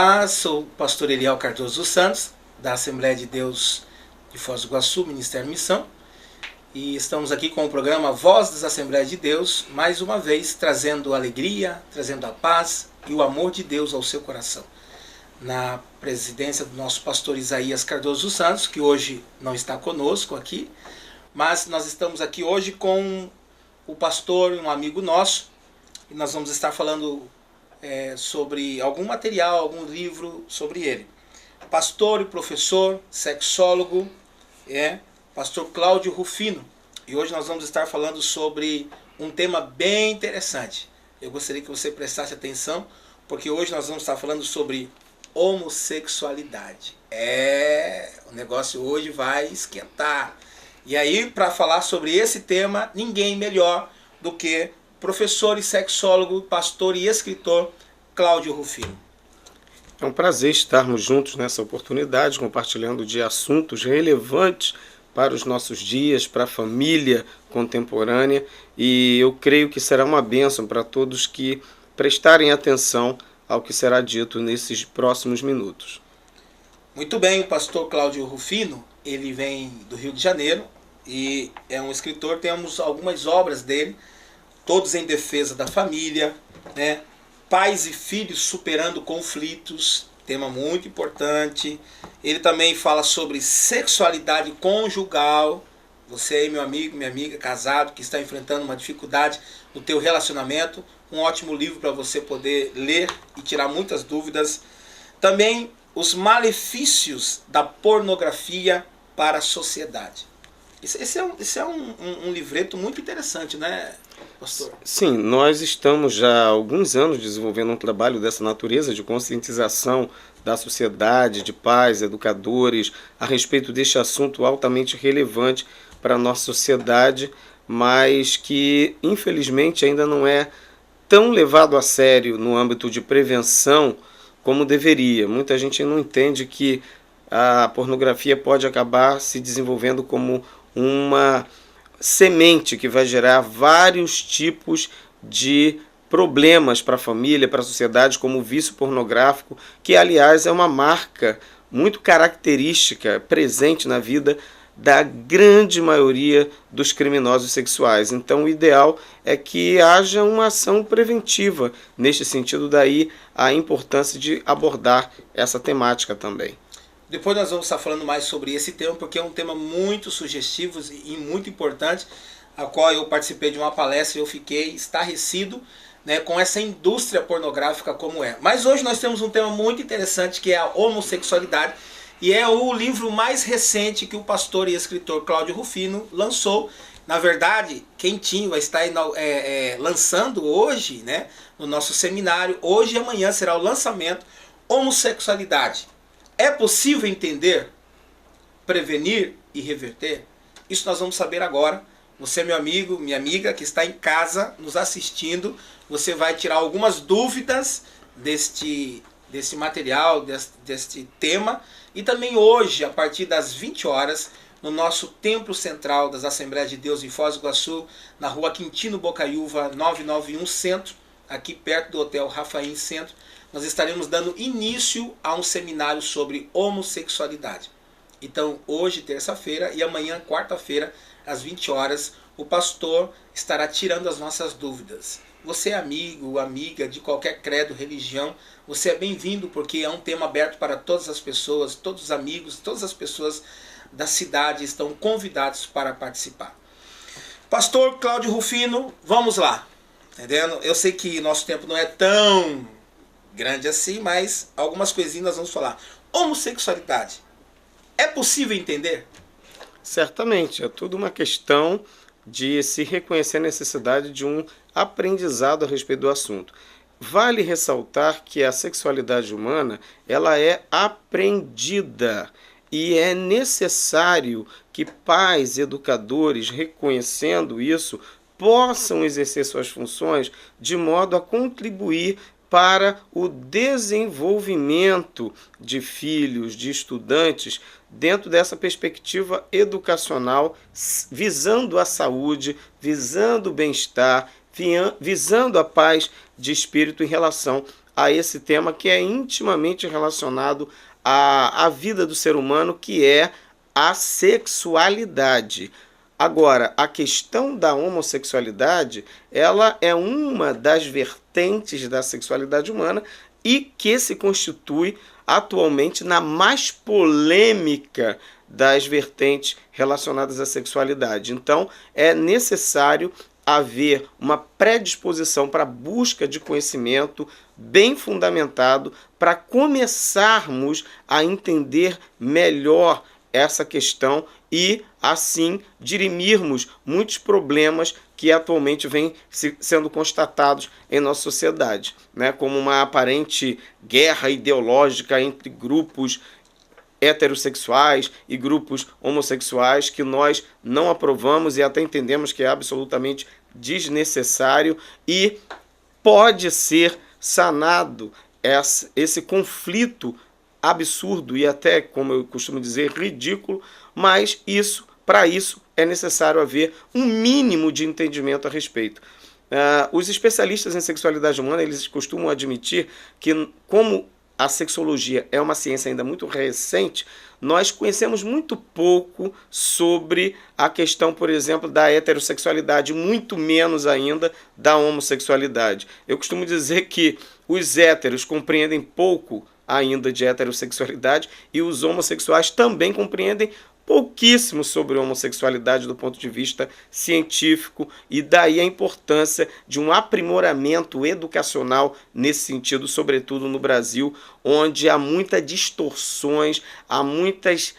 Olá, sou o pastor Eliel Cardoso dos Santos, da Assembleia de Deus de Foz do Iguaçu, Ministério Missão. E estamos aqui com o programa Voz das Assembleias de Deus, mais uma vez trazendo alegria, trazendo a paz e o amor de Deus ao seu coração. Na presidência do nosso pastor Isaías Cardoso dos Santos, que hoje não está conosco aqui, mas nós estamos aqui hoje com o pastor, um amigo nosso, e nós vamos estar falando sobre algum material, algum livro sobre ele. Pastor e professor, sexólogo, pastor Cláudio Rufino. E hoje nós vamos estar falando sobre um tema bem interessante. Eu gostaria que você prestasse atenção, porque hoje nós vamos estar falando sobre homossexualidade. O negócio hoje vai esquentar. E aí, para falar sobre esse tema, ninguém melhor do que professor e sexólogo, pastor e escritor Cláudio Rufino. É um prazer estarmos juntos nessa oportunidade, compartilhando de assuntos relevantes para os nossos dias, para a família contemporânea, e eu creio que será uma bênção para todos que prestarem atenção ao que será dito nesses próximos minutos. Muito bem, o pastor Cláudio Rufino, ele vem do Rio de Janeiro e é um escritor, temos algumas obras dele, todos em defesa da família, Pais e filhos superando conflitos, tema muito importante. Ele também fala sobre sexualidade conjugal. Você aí, meu amigo, minha amiga, casado, que está enfrentando uma dificuldade no teu relacionamento, um ótimo livro para você poder ler e tirar muitas dúvidas. Também os malefícios da pornografia para a sociedade. Esse é um livreto muito interessante, né, pastor? Sim, nós estamos já há alguns anos desenvolvendo um trabalho dessa natureza de conscientização da sociedade, de pais, educadores, a respeito deste assunto altamente relevante para a nossa sociedade, mas que infelizmente ainda não é tão levado a sério no âmbito de prevenção como deveria. Muita gente não entende que a pornografia pode acabar se desenvolvendo como uma semente que vai gerar vários tipos de problemas para a família, para a sociedade, como o vício pornográfico, que aliás é uma marca muito característica, presente na vida da grande maioria dos criminosos sexuais. Então o ideal é que haja uma ação preventiva neste sentido, daí a importância de abordar essa temática também. Depois nós vamos estar falando mais sobre esse tema, porque é um tema muito sugestivo e muito importante, a qual eu participei de uma palestra e eu fiquei estarrecido, com essa indústria pornográfica como é. Mas hoje nós temos um tema muito interessante, que é a homossexualidade, e é o livro mais recente que o pastor e escritor Cláudio Rufino lançou. Na verdade, Quentinho vai estar lançando hoje, no nosso seminário, hoje e amanhã será o lançamento, Homossexualidade. É possível entender, prevenir e reverter? Isso nós vamos saber agora. Você, meu amigo, minha amiga, que está em casa nos assistindo, você vai tirar algumas dúvidas deste material, deste tema. E também hoje, a partir das 20 horas, no nosso Templo Central das Assembleias de Deus em Foz do Iguaçu, na rua Quintino Bocaiúva 991 Centro, aqui perto do Hotel Rafaim Centro, nós estaremos dando início a um seminário sobre homossexualidade. Então, hoje, terça-feira, e amanhã, quarta-feira, às 20 horas, o pastor estará tirando as nossas dúvidas. Você é amigo, amiga de qualquer credo, religião, você é bem-vindo, porque é um tema aberto para todas as pessoas, todos os amigos, todas as pessoas da cidade estão convidados para participar. Pastor Cláudio Rufino, vamos lá. Entendendo? Eu sei que nosso tempo não é tão grande assim, mas algumas coisinhas nós vamos falar. Homossexualidade, é possível entender? Certamente, é tudo uma questão de se reconhecer a necessidade de um aprendizado a respeito do assunto. Vale ressaltar que a sexualidade humana, ela é aprendida e é necessário que pais, educadores, reconhecendo isso, possam exercer suas funções de modo a contribuir para o desenvolvimento de filhos, de estudantes, dentro dessa perspectiva educacional, visando a saúde, visando o bem-estar, visando a paz de espírito em relação a esse tema que é intimamente relacionado à vida do ser humano, que é a sexualidade. Agora, a questão da homossexualidade, ela é uma das vertentes da sexualidade humana e que se constitui atualmente na mais polêmica das vertentes relacionadas à sexualidade. Então, é necessário haver uma predisposição para a busca de conhecimento bem fundamentado para começarmos a entender melhor essa questão e, assim, dirimirmos muitos problemas que atualmente vêm sendo constatados em nossa sociedade, né? Como uma aparente guerra ideológica entre grupos heterossexuais e grupos homossexuais que nós não aprovamos e até entendemos que é absolutamente desnecessário e pode ser sanado esse conflito absurdo e até, como eu costumo dizer, ridículo, mas para isso é necessário haver um mínimo de entendimento a respeito. Os especialistas em sexualidade humana, eles costumam admitir que, como a sexologia é uma ciência ainda muito recente, nós conhecemos muito pouco sobre a questão, por exemplo, da heterossexualidade, muito menos ainda da homossexualidade. Eu costumo dizer que os héteros compreendem pouco ainda de heterossexualidade e os homossexuais também compreendem pouquíssimo sobre homossexualidade do ponto de vista científico, e daí a importância de um aprimoramento educacional nesse sentido, sobretudo no Brasil, onde há muitas distorções, há muitas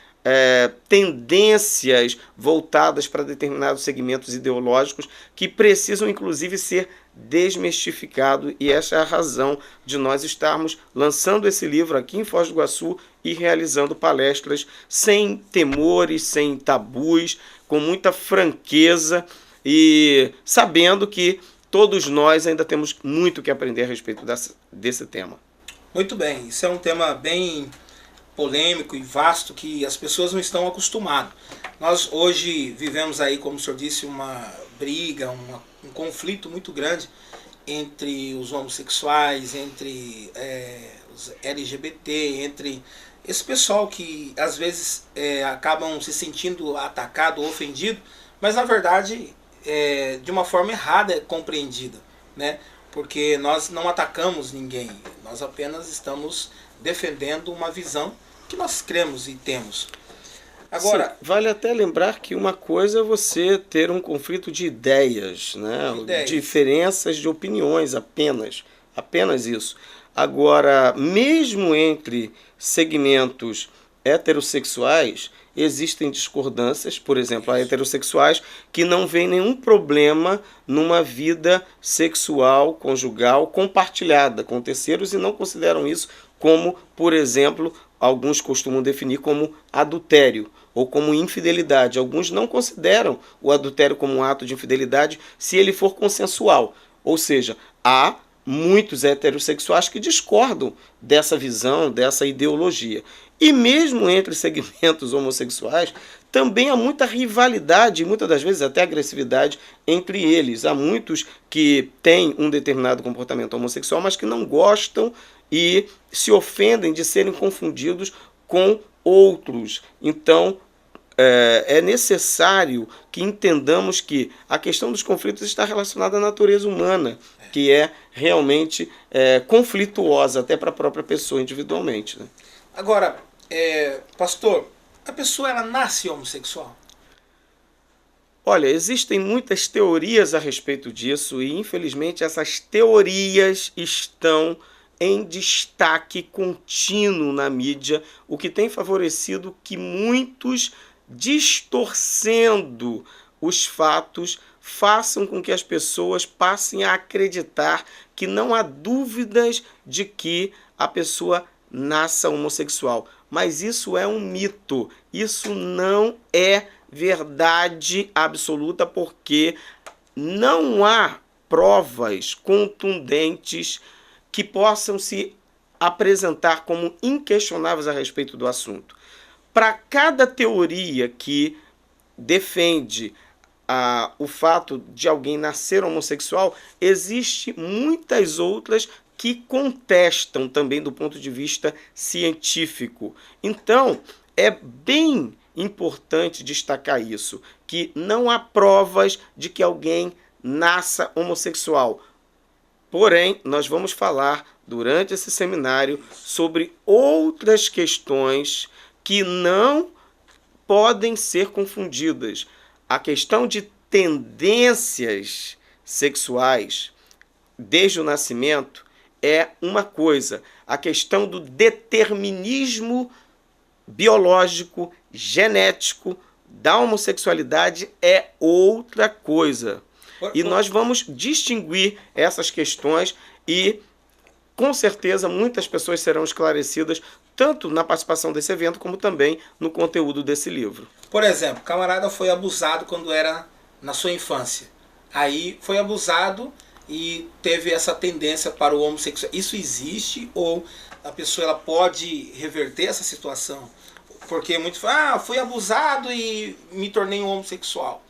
tendências voltadas para determinados segmentos ideológicos que precisam inclusive ser desmistificados, e essa é a razão de nós estarmos lançando esse livro aqui em Foz do Iguaçu e realizando palestras sem temores, sem tabus, com muita franqueza e sabendo que todos nós ainda temos muito que aprender a respeito desse tema. Muito bem, isso é um tema bem polêmico e vasto que as pessoas não estão acostumadas. Nós hoje vivemos aí, como o senhor disse, uma briga, um conflito muito grande entre os homossexuais, entre os LGBT, entre esse pessoal que às vezes acabam se sentindo atacado ou ofendido, mas na verdade de uma forma errada compreendida, né? Porque nós não atacamos ninguém, nós apenas estamos defendendo uma visão que nós cremos e temos. Agora, sim, vale até lembrar que uma coisa é você ter um conflito de ideias, né? Diferenças de opiniões apenas isso. Agora, mesmo entre segmentos heterossexuais, existem discordâncias, por exemplo, há heterossexuais que não veem nenhum problema numa vida sexual, conjugal, compartilhada com terceiros e não consideram isso como, por exemplo, alguns costumam definir como adultério ou como infidelidade. Alguns não consideram o adultério como um ato de infidelidade se ele for consensual. Ou seja, há muitos heterossexuais que discordam dessa visão, dessa ideologia. E mesmo entre segmentos homossexuais, também há muita rivalidade e muitas das vezes até agressividade entre eles. Há muitos que têm um determinado comportamento homossexual, mas que não gostam e se ofendem de serem confundidos com outros. Então, é necessário que entendamos que a questão dos conflitos está relacionada à natureza humana, que é realmente conflituosa até para a própria pessoa individualmente, né? Agora, pastor, a pessoa ela nasce homossexual? Olha, existem muitas teorias a respeito disso e infelizmente essas teorias estão em destaque contínuo na mídia, o que tem favorecido que muitos, distorcendo os fatos, façam com que as pessoas passem a acreditar que não há dúvidas de que a pessoa nasça homossexual. Mas isso é um mito, isso não é verdade absoluta, porque não há provas contundentes que possam se apresentar como inquestionáveis a respeito do assunto. Para cada teoria que defende o fato de alguém nascer homossexual, existe muitas outras que contestam também do ponto de vista científico. Então, é bem importante destacar isso, que não há provas de que alguém nasça homossexual. Porém, nós vamos falar durante esse seminário sobre outras questões que não podem ser confundidas. A questão de tendências sexuais desde o nascimento é uma coisa. A questão do determinismo biológico, genético da homossexualidade é outra coisa. E nós vamos distinguir essas questões e, com certeza, muitas pessoas serão esclarecidas tanto na participação desse evento como também no conteúdo desse livro. Por exemplo, o camarada foi abusado quando era na sua infância. Aí foi abusado e teve essa tendência para o homossexual. Isso existe ou a pessoa ela pode reverter essa situação? Porque muitos falam, fui abusado e me tornei um homossexual.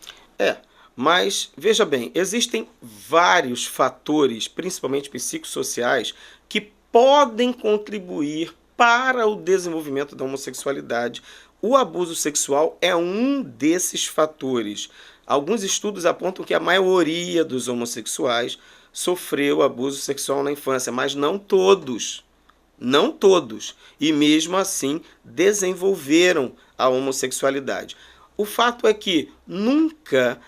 Mas, veja bem, existem vários fatores, principalmente psicossociais, que podem contribuir para o desenvolvimento da homossexualidade. O abuso sexual é um desses fatores. Alguns estudos apontam que a maioria dos homossexuais sofreu abuso sexual na infância, mas não todos. Não todos. E mesmo assim desenvolveram a homossexualidade. O fato é que nunca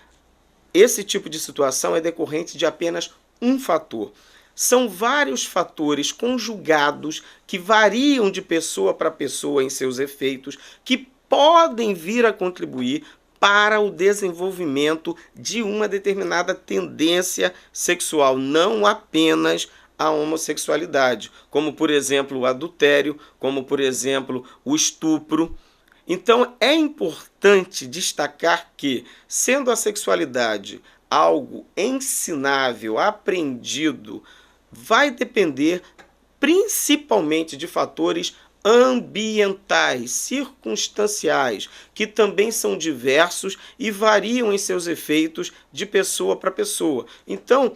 esse tipo de situação é decorrente de apenas um fator. São vários fatores conjugados que variam de pessoa para pessoa em seus efeitos, que podem vir a contribuir para o desenvolvimento de uma determinada tendência sexual, não apenas a homossexualidade, como, por exemplo, o adultério, como, por exemplo, o estupro. Então, é importante destacar que, sendo a sexualidade algo ensinável, aprendido, vai depender principalmente de fatores ambientais, circunstanciais, que também são diversos e variam em seus efeitos de pessoa para pessoa. Então,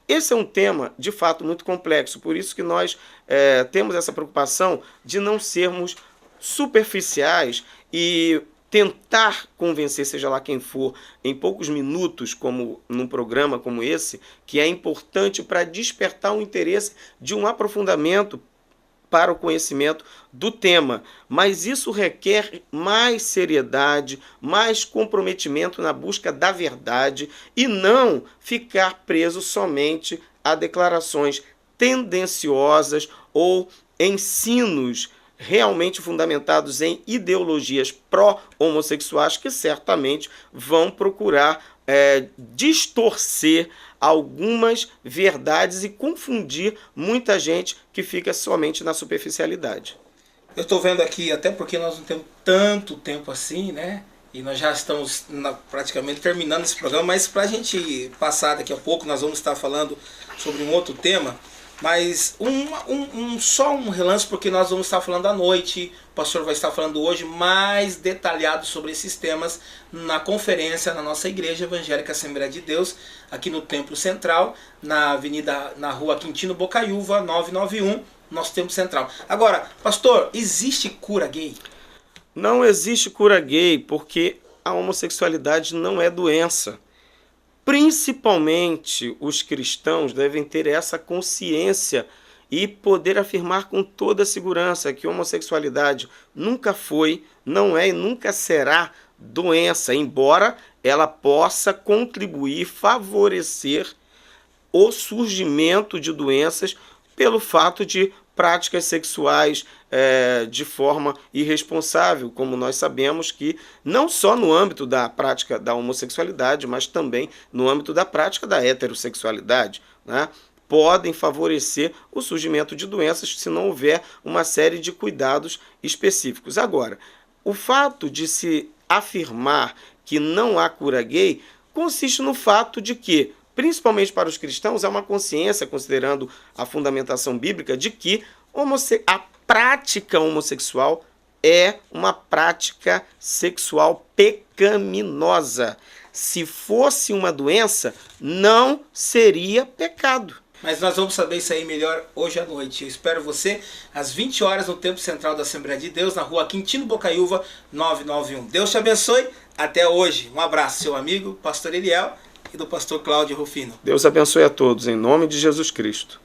esse é um tema, de fato, muito complexo, por isso que nós temos essa preocupação de não sermos superficiais e tentar convencer, seja lá quem for, em poucos minutos, como num programa como esse, que é importante para despertar o interesse de um aprofundamento para o conhecimento do tema. Mas isso requer mais seriedade, mais comprometimento na busca da verdade e não ficar preso somente a declarações tendenciosas ou ensinos realmente fundamentados em ideologias pró-homossexuais que certamente vão procurar distorcer algumas verdades e confundir muita gente que fica somente na superficialidade. Eu estou vendo aqui, até porque nós não temos tanto tempo assim, né? E nós já estamos praticamente terminando esse programa, mas para a gente passar daqui a pouco, nós vamos estar falando sobre um outro tema. Mas só um relance, porque nós vamos estar falando à noite, o pastor vai estar falando hoje mais detalhado sobre esses temas na conferência na nossa Igreja Evangélica Assembleia de Deus, aqui no Templo Central, na rua Quintino Bocaiúva, 991, nosso Templo Central. Agora, pastor, existe cura gay? Não existe cura gay, porque a homossexualidade não é doença. Principalmente os cristãos devem ter essa consciência e poder afirmar com toda segurança que a homossexualidade nunca foi, não é e nunca será doença, embora ela possa contribuir, favorecer o surgimento de doenças pelo fato de práticas sexuais de forma irresponsável, como nós sabemos que não só no âmbito da prática da homossexualidade, mas também no âmbito da prática da heterossexualidade, né, podem favorecer o surgimento de doenças se não houver uma série de cuidados específicos. Agora, o fato de se afirmar que não há cura gay consiste no fato de que, principalmente para os cristãos, há uma consciência, considerando a fundamentação bíblica, de que a prática homossexual é uma prática sexual pecaminosa. Se fosse uma doença, não seria pecado. Mas nós vamos saber isso aí melhor hoje à noite. Eu espero você às 20 horas no Templo Central da Assembleia de Deus, na rua Quintino Bocaiúva, 991. Deus te abençoe. Até hoje. Um abraço, seu amigo, pastor Eliel, e do pastor Cláudio Rufino. Deus abençoe a todos, em nome de Jesus Cristo.